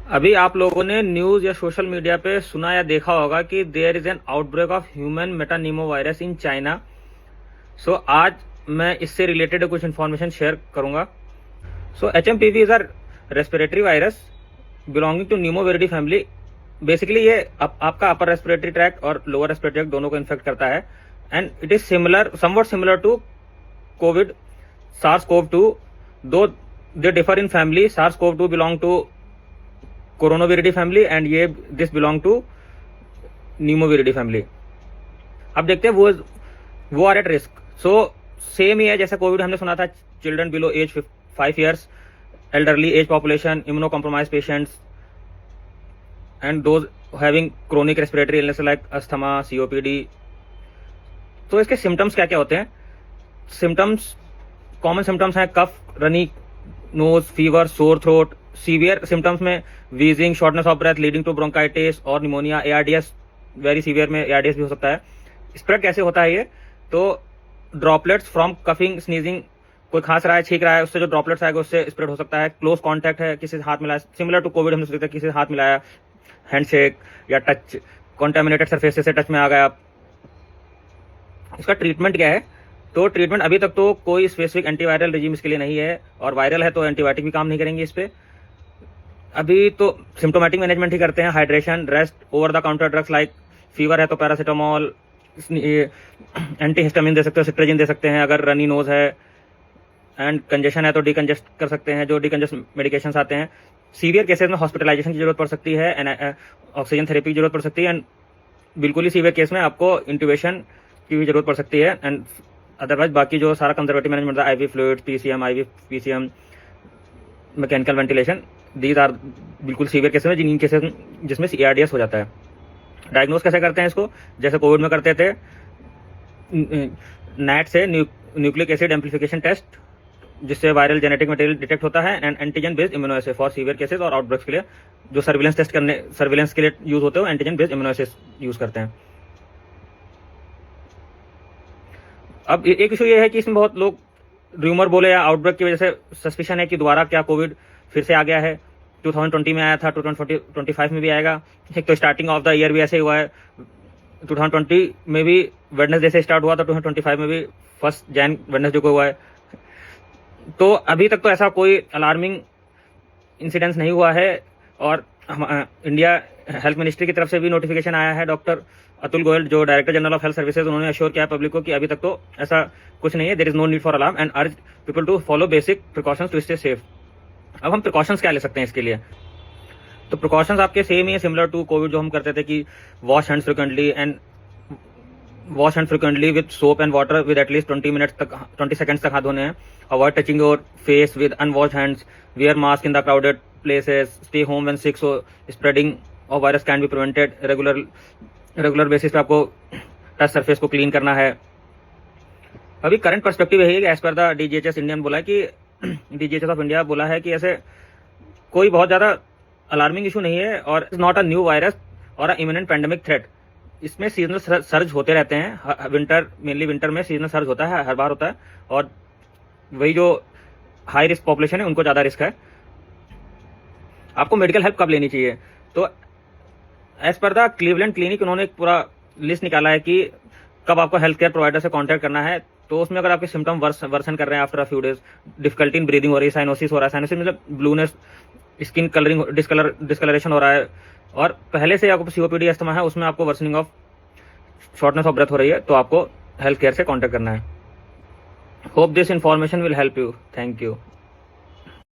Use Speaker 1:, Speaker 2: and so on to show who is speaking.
Speaker 1: अभी आप लोगों ने न्यूज या सोशल मीडिया पे सुना या देखा होगा कि there is an outbreak of human metapneumo virus in China. So आज मैं इससे रिलेटेड कुछ इन्फॉर्मेशन शेयर करूंगा। So HMPV is a respiratory virus belonging to pneumoviridae family. Basically ये आपका अपर रेस्पिरेटरी ट्रैक्ट और लोअर रेस्पिरेटरी ट्रैक्ट दोनों को इन्फेक्ट करता है and it is somewhat similar to Covid SARS-CoV-2, though they differ in family. SARS-CoV-2 belong to coronaviridae family and ये this belong to pneumoviridae family. अब देखते हैं वो are at risk. So same ही है जैसे कोविड हमने सुना था, children below age 5 years, elderly age population, immunocompromise patients and those having chronic respiratory illness like asthma, COPD। तो इसके सिम्टम्स क्या क्या होते हैं? सिम्टम्स, कॉमन सिम्टम्स हैं cough, runny nose, fever, sore throat. Severe symptoms में wheezing, shortness of breath leading to bronchitis और pneumonia, ARDS। Very severe में ARDS भी हो सकता है। स्प्रेड कैसे होता है ये? तो ड्रॉपलेट्स फ्रॉम कफिंग, स्नीजिंग, कोई खांस रहा है, छींक रहा है, उससे जो ड्रॉपलेट्स आएगा उससे स्प्रेड हो सकता है। क्लोज कॉन्टैक्ट है, किसी से हाथ मिलाया, सिमिलर टू कोविड हमने सोचा किसी से हाथ मिलाया, हैंडशेक या टच, कॉन्टेमिनेटेड सरफेस से टच में आ गया। इसका ट्रीटमेंट क्या है? तो ट्रीटमेंट अभी तक तो कोई स्पेसिफिक एंटीवायरल रिजीम इसके लिए नहीं है, और वायरल है तो एंटीबायोटिक भी काम नहीं करेंगे इस पे। अभी तो सिम्टोमेटिक मैनेजमेंट ही करते हैं, hydration, rest, over the counter drugs like fever है तो पैरासीटामोल, एंटीहिस्टामिन दे सकते हो, सिट्राजिन दे सकते हैं अगर रनी नोज है, एंड कंजेशन है तो डिकंजेस्ट कर सकते हैं, जो डिकंजेस्ट मेडिकेशंस आते हैं। सीवियर केसेस में हॉस्पिटलाइजेशन की जरूरत पड़ सकती है, ऑक्सीजन थेरेपी की जरूरत पड़ सकती है, एंड बिल्कुल ही सीवियर केस में आपको इंट्यूबेशन की भी जरूरत पड़ सकती है। एंड अदरवाइज बाकी जो सारा कंजर्वेटिव मैनेजमेंट था, IV fluid, PCM, IV PCM, mechanical ventilation, these are बिल्कुल सीवियर केसेस में, जिन केसेस जिसमें ARDS हो जाता है। डायग्नोज कैसे करते हैं इसको? जैसे कोविड में करते थे, NAT से न्यूक्लिक एसिड एम्प्लीफिकेशन टेस्ट, जिससे वायरल जेनेटिक मटेरियल डिटेक्ट होता है, and antigen based immunoassay for severe cases और आउटब्रेक्स के लिए जो सर्विलेंस के लिए यूज होते हैं, एंटीजन बेस्ड इम्यूनोएसे यूज करते हैं। अब एक इशू ये है कि इसमें बहुत लोग र्यूमर बोले या आउटब्रेक की वजह से सस्पिशन है कि दोबारा क्या कोविड फिर से आ गया है। 2020 में आया था, 2025 में भी आएगा। एक तो स्टार्टिंग ऑफ द ईयर भी ऐसे ही हुआ है, 2020 में भी वेडनेसडे से स्टार्ट हुआ था, 2025 में भी 1 जैन वेडनेसडे को हुआ है। तो अभी तक तो ऐसा कोई अलार्मिंग इंसिडेंस नहीं हुआ है, और इंडिया हेल्थ मिनिस्ट्री की तरफ से भी नोटिफिकेशन आया है। डॉक्टर अतुल गोयल, जो director general of health services, उन्होंने अश्योर किया पब्लिक को कि अभी तक तो ऐसा कुछ नहीं है, there is no need for alarm, and urge people to follow basic precautions to stay safe. अब हम प्रिकॉशंस क्या ले सकते हैं इसके लिए? तो प्रिकॉशंस आपके सेम ही है, सिमिलर टू कोविड जो हम करते थे कि wash hands frequently with soap and water with at least 20 seconds तक हाथ धोने हैं। Avoid touching your face with unwashed hands, wear mask in the crowded places, stay home when sick so spreading of virus can be prevented. Regular basis पे आपको touch surface को clean करना है। अभी करंट पर्सपेक्टिव यही है कि as per the DGHS Indian बोला है कि DGHS ऑफ इंडिया बोला है कि ऐसे कोई बहुत ज्यादा अलार्मिंग इशू नहीं है, और is not a new virus और अ इमिनेंट पैंडेमिक थ्रेट। इसमें सीजनल सर्ज होते रहते हैं, मेनली विंटर में सीजनल सर्ज होता है, हर बार होता है, और वही जो हाई रिस्क पॉपुलेशन है उनको ज्यादा रिस्क है। आपको मेडिकल हेल्प कब लेनी चाहिए? तो as per the Cleveland clinic उन्होंने एक पूरा लिस्ट निकाला है कि कब आपको हेल्थ केयर प्रोवाइडर से कांटेक्ट करना है। तो उसमें अगर आपके सिम्टम वर्सन कर रहे हैं after a few days, difficulty in breathing हो रही है, साइनोसिस हो रहा है, साइनोसिस मतलब ब्लूनेस, स्किन कलरिंग, डिस्कलरेशन हो रहा है, और पहले से आपको COPD अस्थमा है, उसमें आपको worsening of shortness of breath हो रही है, तो आपको हेल्थ केयर से कांटेक्ट करना है। Hope this information will help you. Thank you.